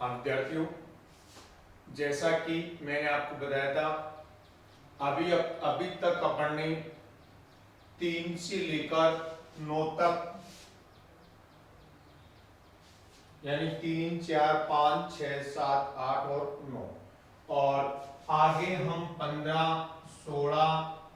विद्यार्थियों, जैसा कि मैंने आपको बताया था, अभी तक अपन ने 3 से लेकर 9 तक यानी 3, 4, 5, 6, 7, 8 और 9 और आगे हम 15, 16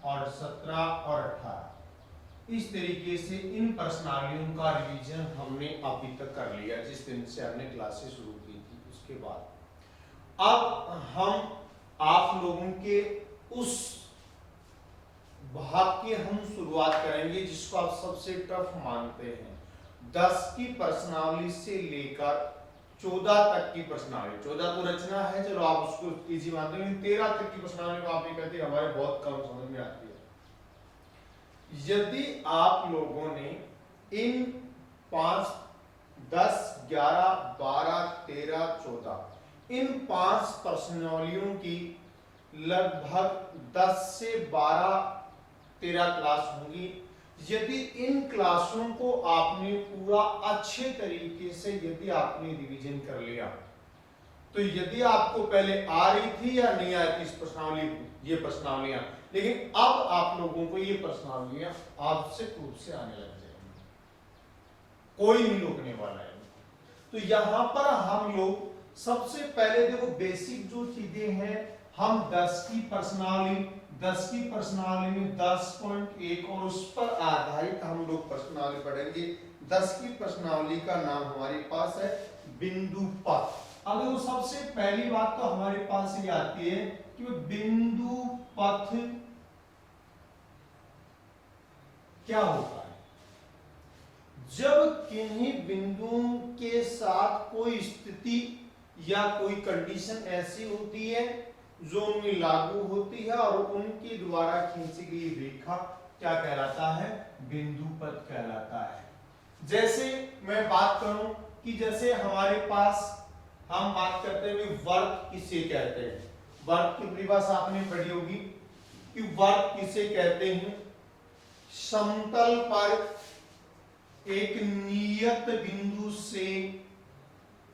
और 17 और 18 इस तरीके से इन प्रश्नावलियों का रिवीजन हमने अभी तक कर लिया जिस दिन से हमने क्लासेस शुरू की थी। उसके बाद अब हम आप लोगों के उस भाग की हम शुरुआत करेंगे जिसको आप सबसे टफ मानते हैं। 10 की प्रश्नावली से लेकर 14 तक की प्रश्नावली। 14 तो रचना है, चलो आप उसको इजी मानते हैं, 13 तक की प्रश्नावली को आप ये कहते हैं हमारे बहुत कम समझ में आती है। यदि आप लोगों ने इन 5, 10, 11, 12, 13, 14 इन 5 प्रश्नावलियों की लगभग 10 से 12, 13 क्लास होंगी। यदि इन क्लासों को आपने पूरा अच्छे तरीके से यदि आपने रिवीजन कर लिया, तो यदि आपको पहले आ रही थी या नहीं आ रही थी इस प्रश्नावली, ये प्रश्नावलियां, लेकिन अब आप लोगों को ये प्रश्नावलियां आवश्यक रूप से आने लग जाएंगी, कोई नहीं रोकने वाला है। तो यहां पर हम लोग सबसे पहले देखो बेसिक जो चीजें हैं, हम 10 की प्रश्नावली में 10.1 और उस पर आधारित हम लोग प्रश्नावली पढ़ेंगे। 10 की प्रश्नावली का नाम हमारे पास है बिंदु पथ। अब वो सबसे पहली बात तो हमारे पास ये आती है कि बिंदु पथ क्या होता है। जब किन्हीं बिंदुओं के साथ कोई स्थिति या कोई कंडीशन ऐसी होती है जो उनमें लागू होती है और उनके द्वारा खींची गई रेखा क्या कहलाता है, बिंदु पथ कहलाता है। जैसे मैं बात करूं कि जैसे हमारे पास हम बात करते हैं वर्ग किसे कहते हैं। वर्ग की परिभाषा आपने पढ़ी होगी कि वर्ग किसे कहते हैं, समतल पर एक नियत बिंदु से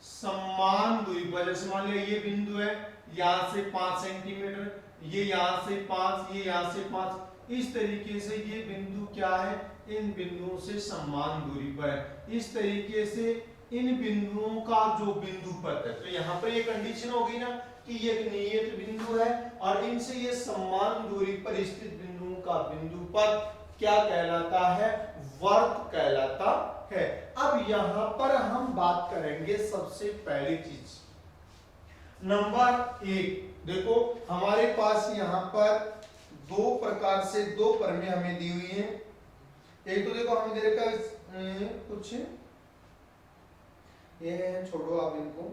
समान दूरी पर, जैसे मान लिया ये बिंदु है, यहां से 5 सेंटीमीटर, ये यहां से 5, ये यहां से 5, इस तरीके से ये बिंदु क्या है, इन बिंदुओं से समान दूरी पर है। इस तरीके से इन बिंदुओं का जो बिंदु पथ है, तो यहां पर ये कंडीशन हो गई ना कि ये एक नियत बिंदु है और इनसे ये समान दूरी पर स्थित बिंदुओं का बिंदु पथ क्या कहलाता है, वर्ग कहलाता है। अब यहां पर हम बात करेंगे सबसे पहली चीज नंबर 1। देखो हमारे पास यहां पर दो प्रकार से दो परमें हमें दी हुई हैं। एक तो देखो हमें दे रखा कुछ ये है, छोड़ो आप इनको।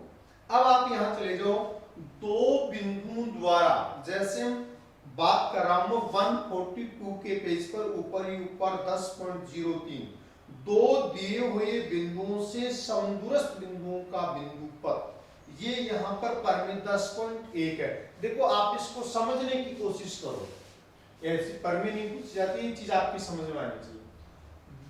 अब आप यहां चले जाओ, दो बिंदुओं द्वारा, जैसे हम बात कर रहा हूं 142 के पेज पर ऊपर ही ऊपर 10.03 दो दिए हुए बिंदुओं से समदूरस्थ बिंदुओं का बिंदु पथ, ये यहां पर परमें 10.1 है। देखो आप इसको समझने की कोशिश करो, ऐसी परमें नहीं पूछी जाती, ये चीज आपकी समझ में आनी चाहिए।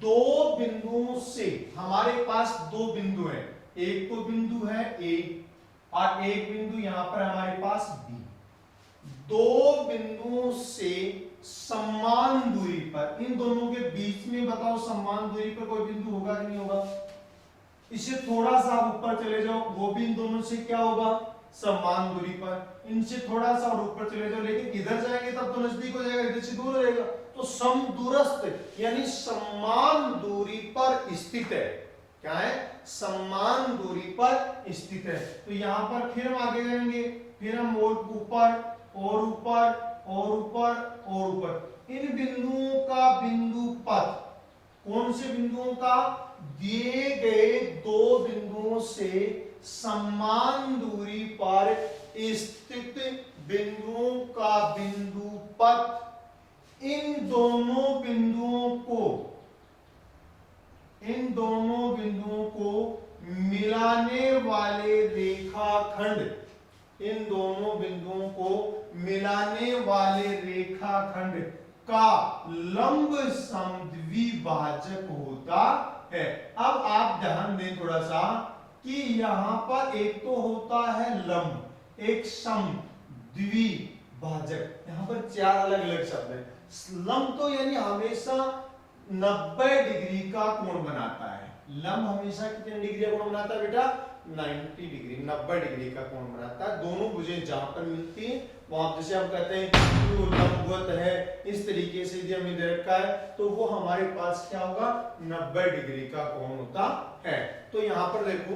दो बिंदुओं से हमारे पास दो बिंदु हैं, एक तो बिंदु है ए और एक बिंदु यहां पर हमारे पास बी। दो बिंदुओं से समान दूरी पर, इन दोनों के बीच में बताओ समान दूरी पर कोई बिंदु होगा कि नहीं होगा। इससे थोड़ा सा ऊपर चले जाओ, वो भी इन दोनों से क्या होगा, समान दूरी पर। इनसे थोड़ा सा और ऊपर चले जाओ, लेकिन इधर जाएंगे तब तो नजदीक हो जाएगा, इधर से दूर हो जाएगा, तो समदूरस्थ यानी समान दूरी पर स्थित है। क्या है, समान दूरी पर स्थित है। तो यहां पर फिर हम आगे जाएंगे, फिर हम ऊपर और ऊपर और ऊपर और ऊपर, इन बिंदुओं का बिंदु पथ, कौन से बिंदुओं का, दिए गए दो बिंदुओं से समान दूरी पर स्थित बिंदुओं का बिंदु पथ, इन दोनों बिंदुओं को मिलाने वाले रेखाखंड, इन दोनों बिंदुओं को मिलाने वाले रेखाखंड का लंब समद्विभाजक होता है। अब आप ध्यान दें थोड़ा सा कि यहाँ पर एक तो होता है लंब, एक सम, द्विभाजक। यहाँ पर चार अलग अलग शब्द है। लंब तो यानी हमेशा 90 डिग्री का कोण बनाता है। लंब हमेशा कितने डिग्री का कोण बनाता है बेटा? 90 डिग्री, 90 डिग्री का कोण बनाता है। दोनों भुजें जहां पर मिलती हैं वहां, जैसे हम कहते हैं तो लंबवत है, इस तरीके से यदि हमें दे रखा है तो वो हमारे पास क्या होगा? 90 डिग्री का कोण होता है। तो यहां पर देखो,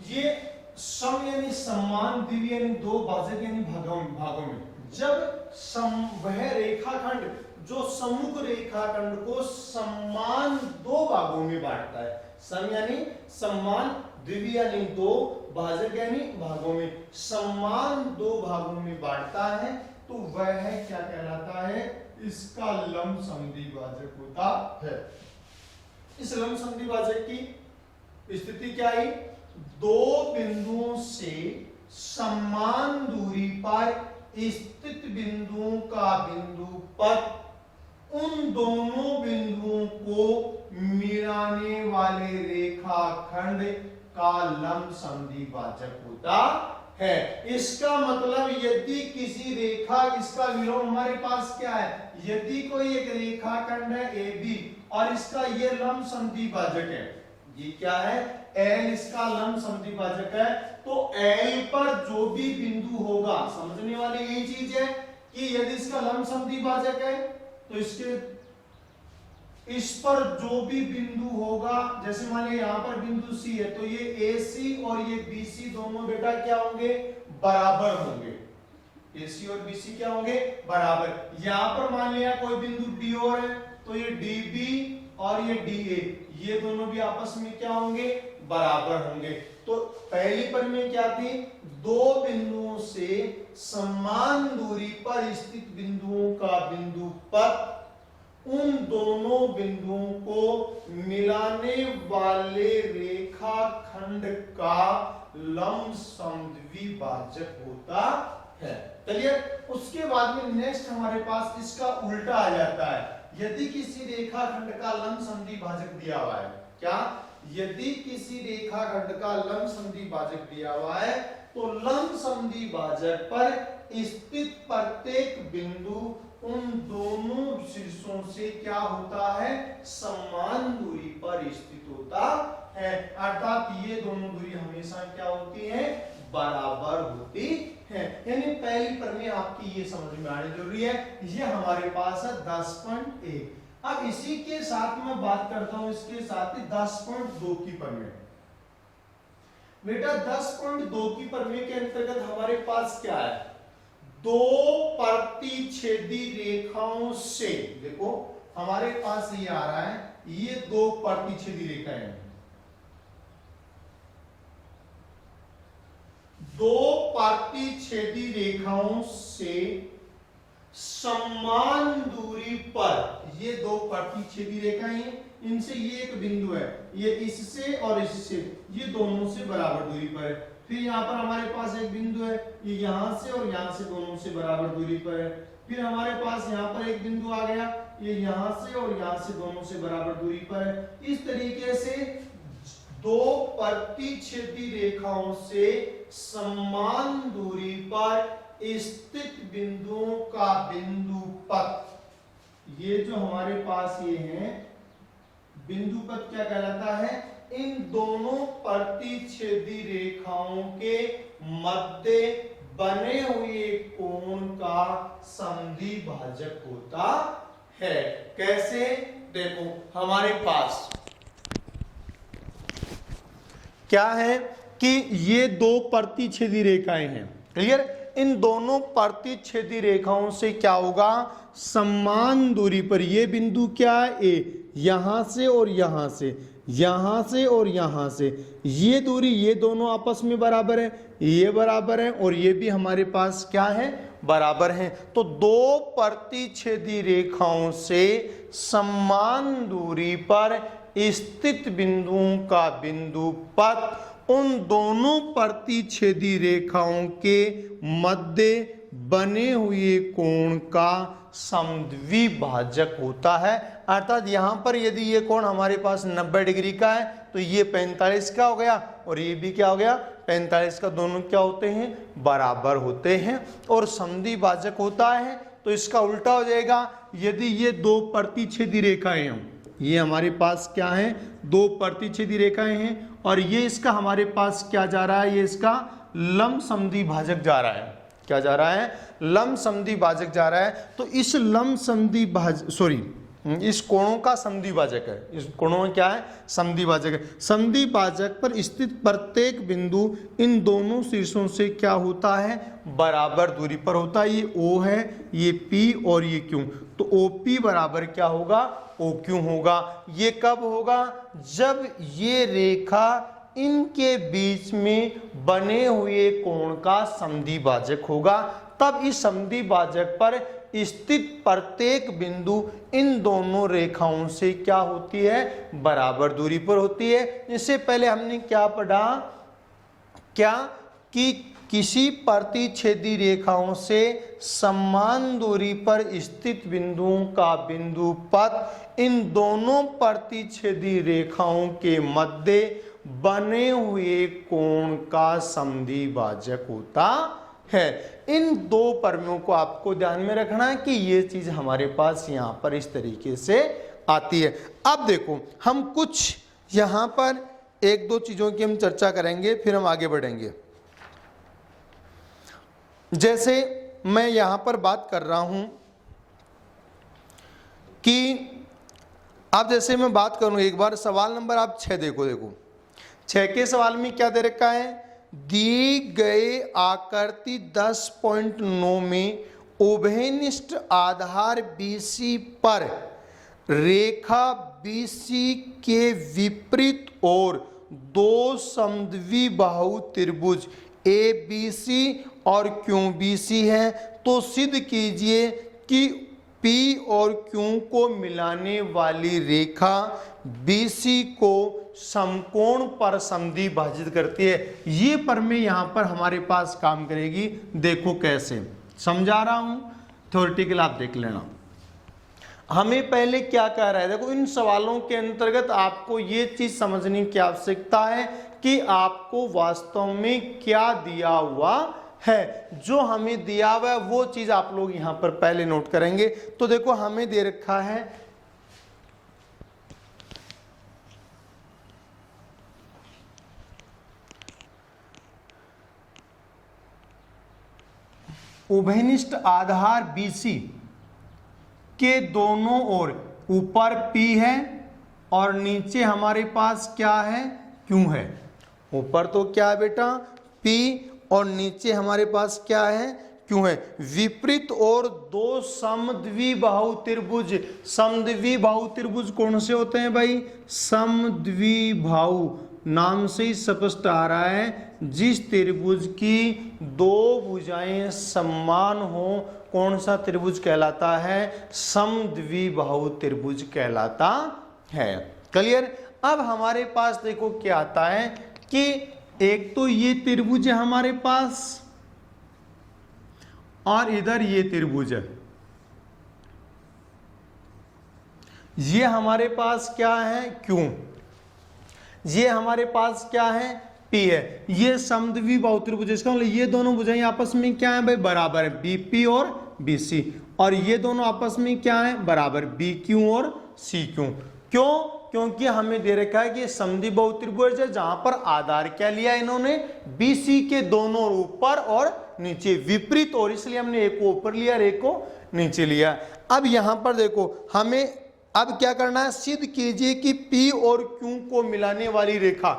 ये सम यानी समान, द्वि यानी दो, भाजक यानी भागों में जब वह रेखाखंड जो सम्मुख रेखाखंड को समान दो भागों में बांटता है, सम यानी समान, द्वि यानी दो, भाजक यानी भागों में, समान दो भागों में बांटता है, तो वह क्या कहलाता है? इसका लंब समद्विभाजक होता है। इस लंब समद्विभाजक की स्थिति क्या है? दो बिंदुओं से समान दूरी पर स्थित बिंदुओं का बिंदु पथ उन दोनों बिंदुओं को मिलाने वाले रेखाखंड का लंब समद्विभाजक होता है। इसका मतलब यदि किसी रेखा, इसका विलोम हमारे पास क्या है? यदि कोई एक रेखाखंड है AB और इसका ये लंब समद्विभाजक है, ये क्या है? L इसका लंब समद्विभाजक है, तो L पर जो भी बिंदु होगा, समझने वाली यही चीज है कि यदि इसका लंब समद्विभाजक है तो इस पर जो भी बिंदु होगा, जैसे मान लिया यहाँ पर बिंदु C है, तो ये AC और ये BC दोनों बेटा क्या होंगे? बराबर होंगे। AC और BC क्या होंगे? बराबर। यहाँ पर मान लिया कोई बिंदु D और है, तो ये DB और ये DA, ये दोनों भी आपस में क्या होंगे? बराबर होंगे। तो पहली पर में क्या थी? दो बिंदुओं से समान दूरी पर स्थित बिंदुओं का बिंदु पथ उन दोनों बिंदुओं को मिलाने वाले रेखाखंड का लंब समद्विभाजक होता है। क्लियर? उसके बाद में नेक्स्ट हमारे पास इसका उल्टा आ जाता है। यदि किसी रेखाखंड का लंब समद्विभाजक दिया हुआ है, क्या? यदि किसी रेखाखंड का लंब समद्विभाजक दिया हुआ है तो लंब समद्विभाजक पर स्थित प्रत्येक बिंदु उन दोनों शीर्षों से क्या होता है? समान दूरी पर स्थित होता है। अर्थात ये दोनों दूरी हमेशा क्या होती है? बराबर होती है। यानी पहली प्रमेय आपकी ये समझ में आनी जरूरी है। ये हमारे पास है 10.1। अब इसी के साथ मैं बात करता हूं, इसके साथ ही 10.2 की प्रमेय। बेटा 10.2 की प्रमेय के अंतर्गत हमारे पास क्या है? दो प्रतिच्छेदी रेखाओं से, देखो हमारे पास ये आ रहा है, ये दो प्रतिच्छेदी रेखाएं हैं। दो प्रतिच्छेदी रेखाओं से समान दूरी पर, ये दो प्रतिच्छेदी रेखाएं हैं, इनसे ये एक बिंदु है, ये इससे और इससे, ये दोनों से बराबर दूरी पर है। फिर यहाँ पर हमारे पास एक बिंदु है, ये यहां से और यहां से दोनों से बराबर दूरी पर है। फिर हमारे पास यहाँ पर एक बिंदु आ गया, ये यहां से और यहां से दोनों से बराबर दूरी पर है। इस तरीके से दो प्रतिच्छेदी रेखाओं से समान दूरी पर स्थित बिंदुओं का बिंदु पथ, ये जो हमारे पास ये है बिंदु पथ क्या कहलाता है? इन दोनों प्रतिच्छेदी रेखाओं के मध्य बने हुए कोण का समद्विभाजक होता है। कैसे? देखो हमारे पास क्या है कि ये दो प्रतिच्छेदी रेखाएं हैं। क्लियर? इन दोनों प्रतिच्छेदी रेखाओं से क्या होगा? समान दूरी पर, ये बिंदु क्या है? ए, यहां से और यहां से, यहां से और यहां से, ये दूरी, ये दोनों आपस में बराबर है, ये बराबर है और ये भी हमारे पास क्या है? बराबर है। तो दो प्रतिच्छेदी रेखाओं से समान दूरी पर स्थित बिंदुओं का बिंदु पथ उन दोनों प्रतिच्छेदी रेखाओं के मध्य बने हुए कोण का समद्विभाजक होता है। अर्थात यहाँ पर यदि ये कोण हमारे पास 90 डिग्री का है तो ये 45 का हो गया और ये भी क्या हो गया 45 का, दोनों क्या होते हैं बराबर होते हैं और समद्विभाजक होता है। तो इसका उल्टा हो जाएगा, यदि ये दो प्रतिच्छेदी रेखाएं हों, ये हमारे पास क्या है दो प्रतिच्छेदी रेखाएं हैं और ये इसका हमारे पास क्या जा रहा है, ये इसका लंब समद्विभाजक जा रहा है। क्या जा रहा है, लंब समद्विभाजक जा रहा है। तो इस लंब समद्विभाजक इस कोणों का समद्विभाजक है, इस कोणों में क्या है समद्विभाजक है। समद्विभाजक पर स्थित प्रत्येक बिंदु इन दोनों शीर्षों से क्या होता है बराबर दूरी पर होता है। ये O है, ये P और ये Q, तो OP बराबर क्या होगा OQ होगा। ये कब होगा, जब ये रेखा इनके बीच में बने हुए कोण का समद्विभाजक होगा, तब इस समद्विभाजक पर स्थित प्रत्येक बिंदु इन दोनों रेखाओं से क्या होती है बराबर दूरी पर होती है। इससे पहले हमने क्या पढ़ा, क्या कि किसी प्रतिच्छेदी रेखाओं से समान दूरी पर स्थित बिंदुओं का बिंदु पथ इन दोनों प्रतिच्छेदी रेखाओं के मध्य बने हुए कोण का समद्विभाजक होता है। इन दो प्रमेयों को आपको ध्यान में रखना है कि ये चीज हमारे पास यहां पर इस तरीके से आती है। अब देखो हम कुछ यहां पर एक दो चीजों की हम चर्चा करेंगे, फिर हम आगे बढ़ेंगे। जैसे मैं यहां पर बात कर रहा हूं कि अब जैसे मैं बात करूं, एक बार सवाल नंबर आप 6 देखो 6 के सवाल में क्या दे रखा है, दी गए आकृति 10.9 में उभयनिष्ठ आधार BC पर रेखा BC के विपरीत और दो समद्विबाहु त्रिभुज ABC और QBC है, तो सिद्ध कीजिए कि P और Q को मिलाने वाली रेखा BC को समकोण पर समद्विभाजित करती है। ये प्रमेय यहां पर हमारे पास काम करेगी। देखो कैसे समझा रहा हूं, थ्योरेटिकल आप देख लेना। हमें पहले क्या कह रहा है, देखो इन सवालों के अंतर्गत आपको ये चीज समझने की आवश्यकता है कि आपको वास्तव में क्या दिया हुआ है। जो हमें दिया हुआ है वो चीज आप लोग यहां पर पहले नोट करेंगे। तो देखो हमें दे रखा है उभयनिष्ठ आधार BC के दोनों ओर ऊपर P है और नीचे हमारे पास क्या है Q है। ऊपर तो क्या है बेटा P और नीचे हमारे पास क्या है Q है। विपरीत और दो समद्विबाहु त्रिभुज, समद्विबाहु त्रिभुज कौन से होते हैं भाई, समद्विबाहु नाम से ही स्पष्ट आ रहा है जिस त्रिभुज की दो भुजाएं समान हो, कौन सा त्रिभुज कहलाता है, समद्विबाहु त्रिभुज कहलाता है। क्लियर। अब हमारे पास देखो क्या आता है कि एक तो ये त्रिभुज है हमारे पास और इधर ये त्रिभुज है। ये हमारे पास क्या है Q, ये हमारे पास क्या है P है। ये समद्विबाहु त्रिभुज, इसका मतलब ये दोनों भुजाएं आपस में क्या है भाई बराबर है, BP और BC, और ये दोनों आपस में क्या है बराबर, BQ और CQ। क्यों, क्योंकि हमें दे रखा है कि समद्विबाहु त्रिभुज है जहां पर आधार क्या लिया इन्होंने BC के दोनों ऊपर और नीचे विपरीत, और इसलिए हमने एक को ऊपर लिया और एक को नीचे लिया। अब यहां पर देखो हमें अब क्या करना है, सिद्ध कीजिए कि P और Q को मिलाने वाली रेखा,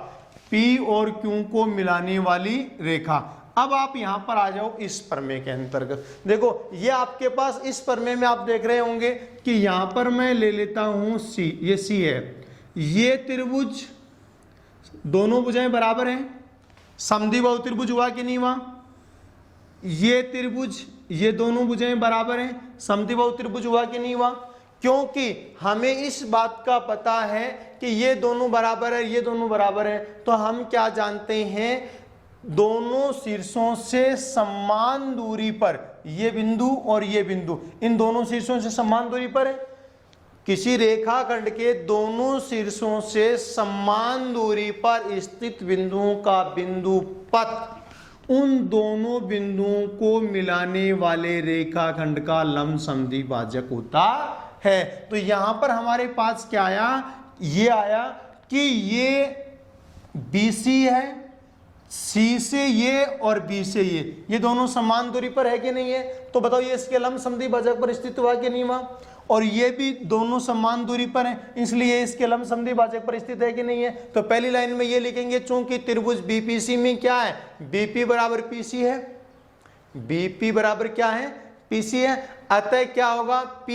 P और Q को मिलाने वाली रेखा। अब आप यहां पर आ जाओ इस प्रमेय के अंतर्गत। देखो ये आपके पास इस प्रमेय में आप देख रहे होंगे कि यहां पर मैं ले लेता हूं C, ये C है, ये त्रिभुज दोनों भुजाएं बराबर हैं, समद्विबाहु त्रिभुज हुआ कि नहीं हुआ। ये त्रिभुज ये दोनों भुजाएं बराबर हैं, समद्विबाहु त्रिभुज हुआ कि नहीं हुआ। क्योंकि हमें इस बात का पता है कि ये दोनों बराबर है, ये दोनों बराबर है, तो हम क्या जानते हैं दोनों शीर्षों से समान दूरी पर, ये बिंदु और ये बिंदु इन दोनों शीर्षों से समान दूरी पर है। किसी रेखाखंड के दोनों शीर्षों से समान दूरी पर स्थित बिंदुओं का बिंदु पथ उन दोनों बिंदुओं को मिलाने वाले रेखाखंड का लंब समद्विभाजक होता है। तो यहां पर हमारे पास क्या आया, ये आया कि ये BC है, C से ये और B से ये दोनों समान दूरी पर है कि नहीं है। तो बताओ ये इसके लंब समद्विभाजक पर स्थित हुआ कि नहीं हुआ, और ये भी दोनों समान दूरी पर हैं, इसलिए इसके लंब समद्विभाजक पर स्थित है कि नहीं है। तो पहली लाइन में ये लिखेंगे, चूंकि त्रिभुज BPC में क्या है, BP बराबर PC है, BP बराबर क्या है, PC है, अतः क्या होगा, P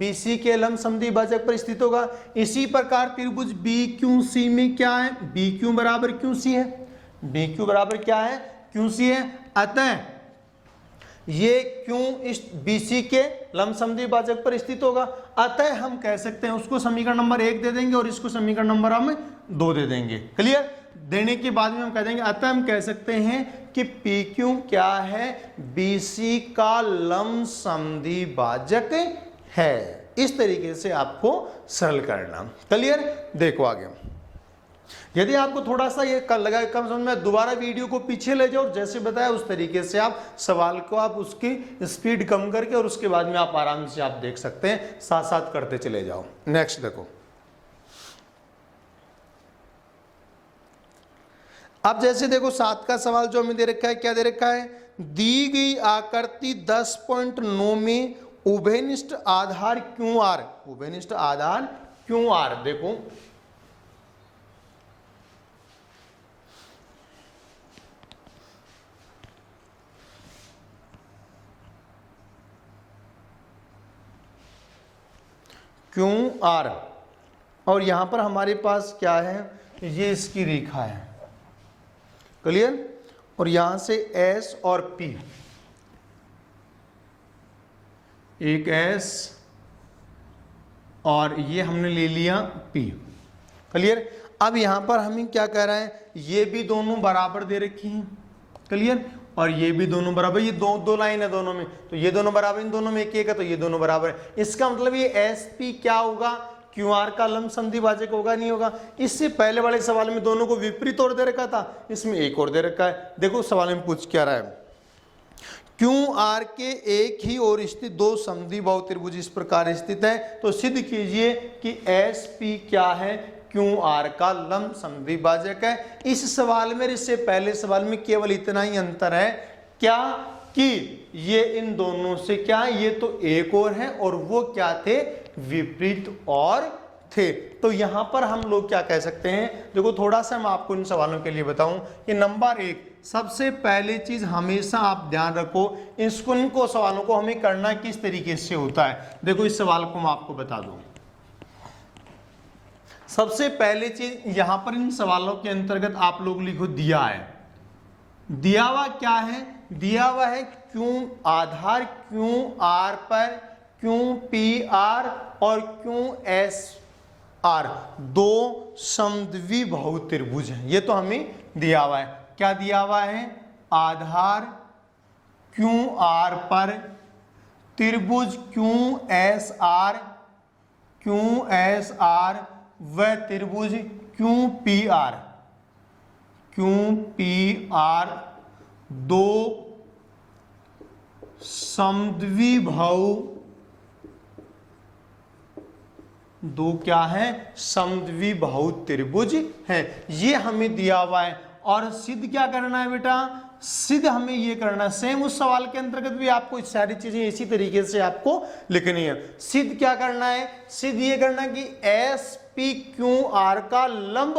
BC के लंब समद्विभाजक पर स्थित होगा। इसी प्रकार त्रिभुज BQC में क्या है, BQ बराबर QC है, BQ बराबर क्या है, QC है, अतः ये क्यों इस BC के लंब समद्विभाजक पर स्थित होगा। अतः हम कह सकते हैं, उसको समीकरण नंबर 1 दे देंगे और इसको समीकरण नंबर हम 2 दे देंगे। क्लियर, देने के बाद में हम कह देंगे, अतः हम कह सकते हैं कि PQ क्या है, BC का लंब समद्विभाजक है। इस तरीके से आपको सरल करना। क्लियर, देखो आगे। यदि आपको थोड़ा सा ये लगा कम समझ में, दोबारा वीडियो को पीछे ले जाओ, जैसे बताया उस तरीके से आप सवाल को आप उसकी स्पीड कम करके और उसके बाद में आप आराम से आप देख सकते हैं, साथ साथ करते चले जाओ। नेक्स्ट देखो, अब जैसे देखो 7 का सवाल जो हमें दे रखा है, क्या दे रखा है, दी गई आकृति 10.9 में उभयनिष्ठ आधार QR, उभयनिष्ठ आधार QR, देखो QR, और यहां पर हमारे पास क्या है, ये इसकी रेखा है। क्लियर, और यहां से S और P, एक S और ये हमने ले लिया P। क्लियर, अब यहां पर हमें क्या कह रहा है, ये भी दोनों बराबर दे रखी हैं। क्लियर, और ये भी दोनों बराबर, ये दो लाइन है दोनों में, तो ये दोनों बराबर, इन दोनों में एक एक है तो ये दोनों बराबर है। इसका मतलब ये SP क्या होगा, QR का लंब समद्विभाजक होगा, नहीं होगा। इससे पहले वाले सवाल में दोनों को विपरीत और दे रखा था, इसमें एक और दे रखा है। देखो सवाल में पूछ क्या रहा है, QR के एक ही ओर स्थित दो समद्विबाहु त्रिभुज इस प्रकार स्थित है, तो सिद्ध कीजिए कि SP क्या है, QR का लंब समद्विभाजक है। इस सवाल में इससे पहले सवाल में केवल इतना ही अंतर है, क्या कि ये इन दोनों से क्या, ये तो एक और है और वो क्या थे, विपरीत और थे। तो यहां पर हम लोग क्या कह सकते हैं, देखो थोड़ा सा मैं आपको इन सवालों के लिए बताऊं कि नंबर 1 सबसे पहली चीज हमेशा आप ध्यान रखो, इनको सवालों को हमें करना किस तरीके से होता है। देखो इस सवाल को मैं आपको बता दूं, सबसे पहली चीज यहां पर इन सवालों के अंतर्गत आप लोग लिखो दिया है, दिया हुआ क्या है, दिया हुआ है क्यों आधार QR पर QPR और QSR दो समद्विबाहु त्रिभुज हैं। ये तो हमें दिया हुआ है, क्या दिया हुआ है, आधार QR पर त्रिभुज QSR व त्रिभुज QPR दो समद्विबाहु, दो क्या है, समद्विबाहु त्रिभुज है, ये हमें दिया हुआ है। और सिद्ध क्या करना है बेटा, सिद्ध हमें ये करना है, सेम उस सवाल के अंतर्गत भी आपको इस सारी चीजें इसी तरीके से आपको लिखनी है। सिद्ध क्या करना है, सिद्ध ये करना कि SPQR का लंब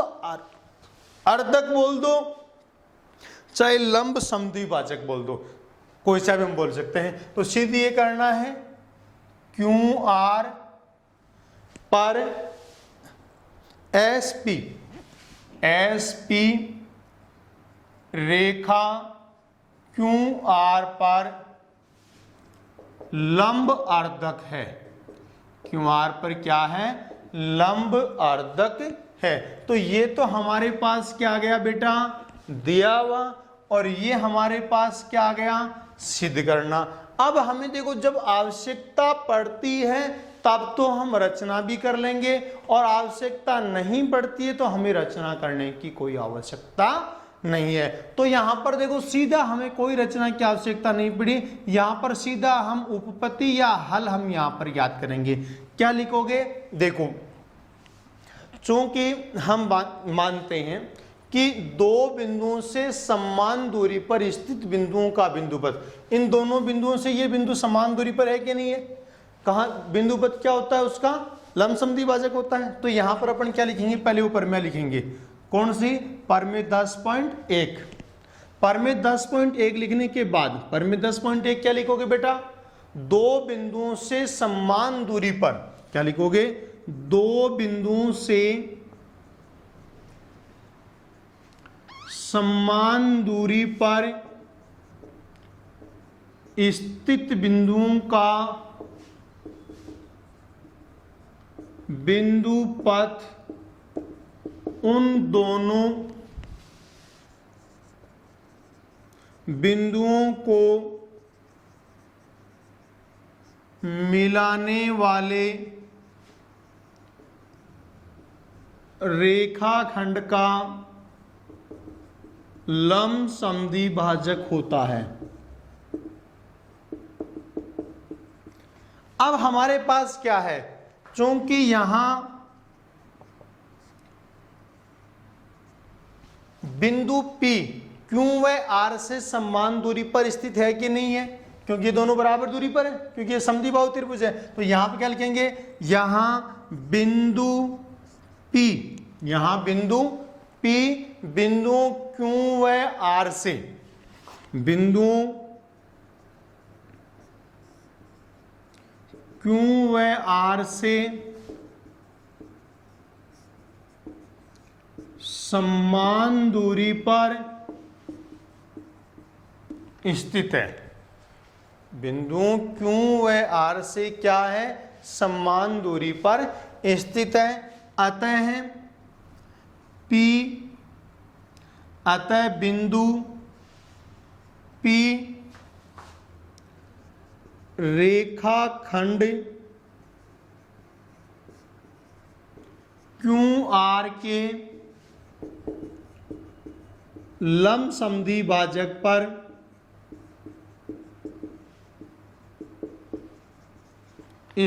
अर्धक बोल दो, चाहे लंब समद्विभाजक बोल दो, कोई सा भी हम बोल सकते हैं। तो सिद्ध ये करना है QR पर SP रेखा QR पर लंब अर्धक है, QR पर क्या है, लंब अर्धक है। तो ये तो हमारे पास क्या आ गया बेटा, दिया हुआ, और ये हमारे पास क्या आ गया, सिद्ध करना। अब हमें देखो जब आवश्यकता पड़ती है तब तो हम रचना भी कर लेंगे, और आवश्यकता नहीं पड़ती है तो हमें रचना करने की कोई आवश्यकता नहीं है। तो यहां पर देखो सीधा हमें कोई रचना की आवश्यकता नहीं पड़ी, यहां पर सीधा हम उपपत्ति या हल हम यहां पर याद करेंगे। क्या लिखोगे, देखो चूंकि हम मानते हैं कि दो बिंदुओं से समान दूरी पर स्थित बिंदुओं का बिंदुपथ, इन दोनों बिंदुओं से ये बिंदु समान दूरी पर है कि नहीं है, कहां बिंदुपथ क्या होता है उसका, लंबसम भाजक होता है। तो यहां पर अपन क्या लिखेंगे, पहले ऊपर में लिखेंगे कौन सी, परमेय 10.1। परमेय 10.1 लिखने के बाद परमेय 10.1 क्या लिखोगे बेटा, दो बिंदुओं से समान दूरी पर, क्या लिखोगे, दो बिंदुओं से समान दूरी पर स्थित बिंदुओं का बिंदुपथ उन दोनों बिंदुओं को मिलाने वाले रेखाखंड का लंबसमद्वि भाजक होता है। अब हमारे पास क्या है, चूंकि यहां बिंदु P क्यों वह R से समान दूरी पर स्थित है कि नहीं है, क्योंकि ये दोनों बराबर दूरी पर है, क्योंकि ये समद्विबाहु त्रिभुज है। तो यहां पे क्या लिखेंगे, यहां बिंदु P, यहां बिंदु P बिंदुओं क्यों वह R से, बिंदुओं क्यों वह R से समान दूरी पर स्थित है, बिंदुओं क्यों वह R से क्या है, समान दूरी पर स्थित है। अतः बिंदु P रेखाखंड QR के लंबसमद्वि भाजक पर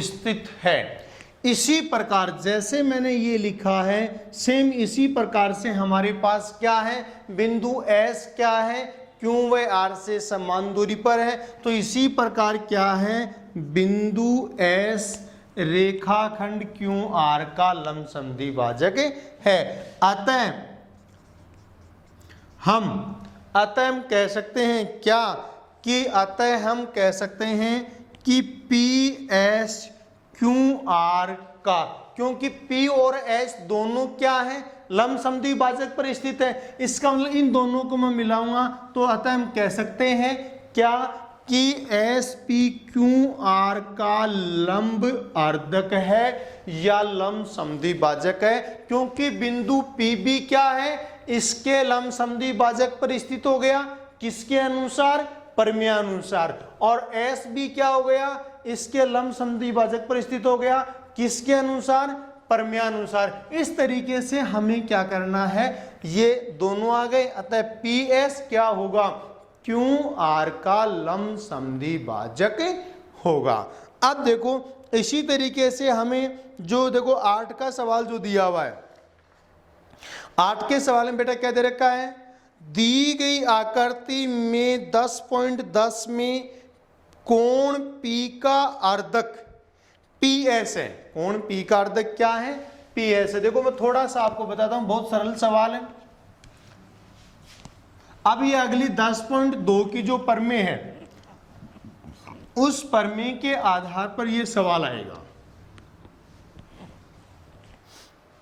स्थित है। इसी प्रकार जैसे मैंने ये लिखा है, सेम इसी प्रकार से हमारे पास क्या है, बिंदु S क्या है, क्यों वह R से समान दूरी पर है, तो इसी प्रकार क्या है, बिंदु S रेखाखंड QR का लंबसमद्वि भाजक है। अतः हम कह सकते हैं क्या, कि अतः हम कह सकते हैं कि PS QR का, क्योंकि P और S दोनों क्या है, लंबसमद्वि भाजक पर स्थित है, इसका मतलब इन दोनों को मैं मिलाऊंगा तो अतः हम कह सकते हैं क्या, कि SPQR का लंब अर्धक है या लंबसमद्वि भाजक है, क्योंकि बिंदु PB क्या है, इसके लंबसमद्वि भाजक पर स्थित हो गया, किसके अनुसार, परमेयानुसार, और SB क्या हो गया, इसके लंबसमद्वि भाजक पर स्थित हो गया, किसके अनुसार, परमेयानुसार। इस तरीके से हमें क्या करना है, ये दोनों आ गए, अतः PS क्या होगा, QR का लंबसमद्वि भाजक होगा। अब देखो इसी तरीके से हमें जो देखो 8 का सवाल जो दिया हुआ है, 8 के सवाल में बेटा क्या दे रखा है, दी गई आकृति में 10.10 में कोण P का अर्धक PS है, कोण P का अर्धक क्या है, PS है। देखो मैं थोड़ा सा आपको बताता हूं, बहुत सरल सवाल है। अब ये अगली 10.2 की जो प्रमेय है, उस प्रमेय के आधार पर ये सवाल आएगा।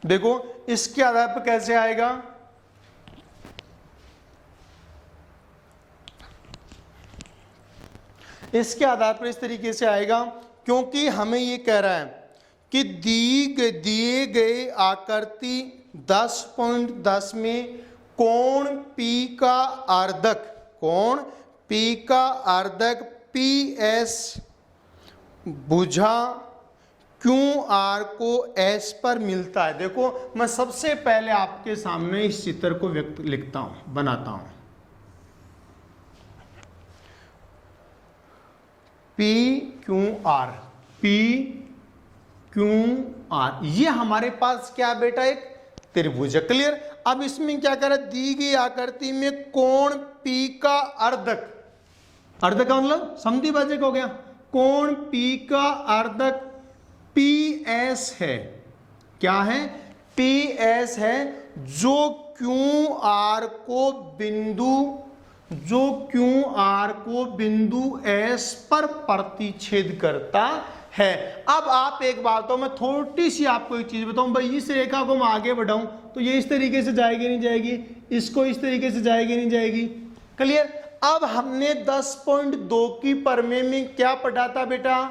देखो इसके आधार पर कैसे आएगा, इसके आधार पर इस तरीके से आएगा, क्योंकि हमें ये कह रहा है कि दिए गए आकृति 10.10 में कोण P का अर्धक कोण P का अर्धक PS भुजा QR को S पर मिलता है। देखो मैं सबसे पहले आपके सामने इस चित्र को लिखता हूं, बनाता हूं। PQR ये हमारे पास क्या बेटा, एक त्रिभुज है। क्लियर। अब इसमें क्या करें, दी गई आकृति में कोण P का अर्धक, अर्धक का मतलब समद्विभाजक हो गया, कोण P का अर्धक PS है। क्या है, PS है, जो QR को बिंदु S पर प्रतिच्छेद करता है। अब आप एक बात हो, मैं थोड़ी सी आपको एक चीज बताऊं भाई, इस रेखा को मैं आगे बढ़ाऊं तो ये इस तरीके से जाएगी नहीं जाएगी, इसको इस तरीके से जाएगी नहीं जाएगी। क्लियर। अब हमने 10.2 की प्रमेय में क्या पढ़ा था बेटा,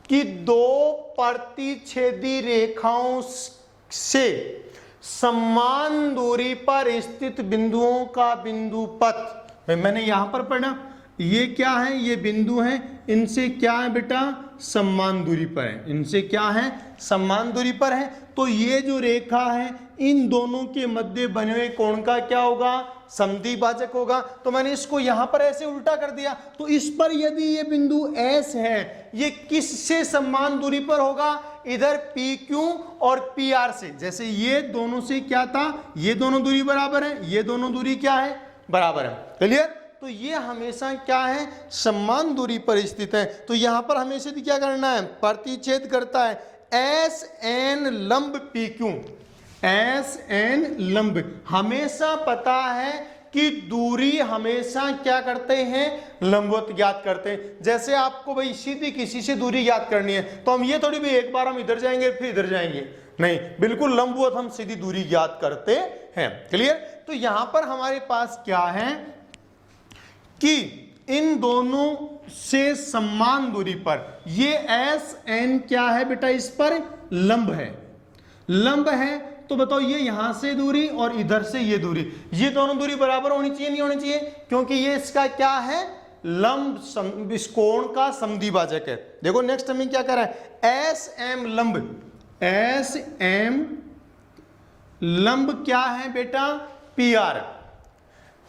कि दो प्रतिच्छेदी रेखाओं से समान दूरी पर स्थित बिंदुओं का बिंदु पथ, मैंने यहां पर पढ़ा, ये क्या है, ये बिंदु हैं, इनसे क्या है बेटा, समान दूरी पर है, इनसे क्या है, समान दूरी पर है। तो ये जो रेखा है इन दोनों के मध्य बने हुए कोण का क्या होगा, समद्विभाजक होगा। तो मैंने इसको यहां पर ऐसे उल्टा कर दिया, तो इस पर यदि ये बिंदु S है, ये किससे समान दूरी पर होगा, इधर PQ और PR से। जैसे ये दोनों से क्या था, ये दोनों दूरी बराबर है, ये दोनों दूरी क्या है, बराबर है। क्लियर। तो ये हमेशा क्या है, समान दूरी पर स्थित है। तो यहां पर हमेशा क्या करना है, प्रतिच्छेद करता है SN लंब PQ, SN लंब। हमेशा पता है कि दूरी हमेशा क्या करते हैं, लंबवत ज्ञात करते हैं। जैसे आपको भाई सीधी किसी से दूरी ज्ञात करनी है तो हम ये थोड़ी भी एक बार हम इधर जाएंगे फिर इधर जाएंगे, नहीं, बिल्कुल लंबवत हम सीधी दूरी ज्ञात करते हैं। क्लियर। तो यहां पर हमारे पास क्या है कि इन दोनों से समान दूरी पर ये SN क्या है बेटा, इस पर लंब है, लंब है। तो बताओ ये यहां से दूरी और इधर से ये दूरी, ये दोनों दूरी बराबर होनी चाहिए, नहीं होनी चाहिए, क्योंकि ये इसका क्या है, लंब, इस कोण का समद्विभाजक है। देखो नेक्स्ट हमें क्या कर रहा है, SM लंब, SM लंब क्या है बेटा, PR,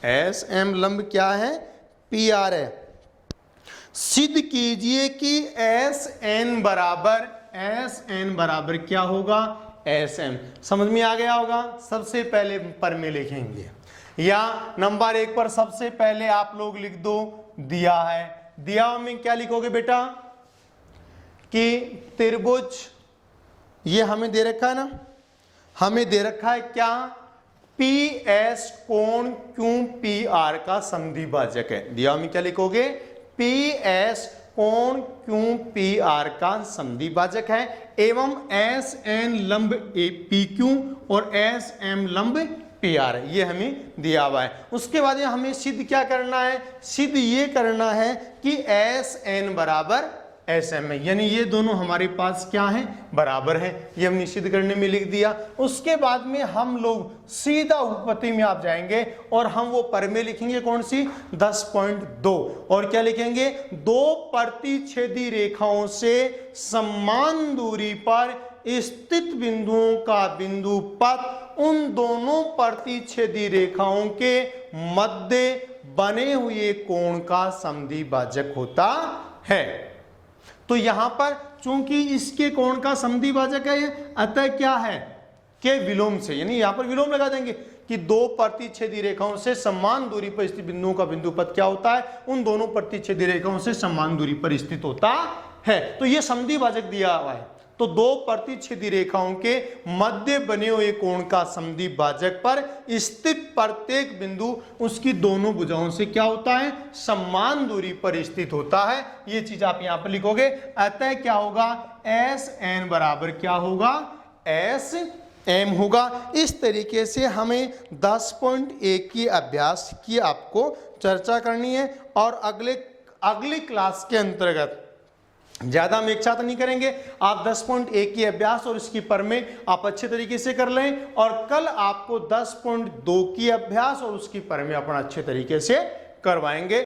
SM लंब क्या है, PR है। सिद्ध कीजिए कि SN बराबर क्या होगा, SM। समझ में आ गया होगा। सबसे पहले प्रमेय लिखेंगे, या नंबर 1 पर सबसे पहले आप लोग लिख दो, दिया है, दिया में क्या लिखोगे बेटा, कि त्रिभुज, ये हमें दे रखा है ना, हमें दे रखा है क्या, PS कोण QPR का समद्विभाजक है। दिया में क्या लिखोगे, PS कोण QPR का समद्विभाजक है, एवं SN लंब PQ और SM लंब PR, ये हमें दिया हुआ है। उसके बाद हमें सिद्ध क्या करना है, सिद्ध ये करना है कि SN बराबर SM है, यानी ये दोनों हमारे पास क्या है, बराबर है। ये हमने सिद्ध करने में लिख दिया। उसके बाद में हम लोग सीधा उपपत्ति में आप जाएंगे और हम वो प्रमेय लिखेंगे, कौन सी, 10.2, और क्या लिखेंगे, दो प्रतिच्छेदी रेखाओं से समान दूरी पर स्थित बिंदुओं का बिंदु पथ उन दोनों प्रतिच्छेदी रेखाओं के मध्य बने हुए कोण का समद्विभाजक होता है। तो यहां पर चूंकि इसके कोण का समद्विभाजक है, अतः क्या है, के विलोम से, यानी यहां पर विलोम लगा देंगे कि दो प्रतिच्छेदी रेखाओं से समान दूरी पर स्थित बिंदुओं का बिंदु पथ क्या होता है, उन दोनों प्रतिच्छेदी रेखाओं से समान दूरी पर स्थित होता है। तो यह समद्विभाजक दिया हुआ है। तो दो प्रतिच्छेदी रेखाओं के मध्य बने हुए कोण का समद्विभाजक पर स्थित प्रत्येक बिंदु उसकी दोनों भुजाओं से क्या होता है, समान दूरी पर स्थित होता है। ये चीज आप यहां पर लिखोगे। अतः क्या होगा, SN बराबर क्या होगा, SM होगा। इस तरीके से हमें 10.1 की अभ्यास की आपको चर्चा करनी है, और अगली क्लास के अंतर्गत ज्यादा हम एक साथ नहीं करेंगे। आप 10.1 की अभ्यास और इसकी प्रमेय आप अच्छे तरीके से कर लें, और कल आपको 10.2 की अभ्यास और उसकी प्रमेय अपना अच्छे तरीके से करवाएंगे।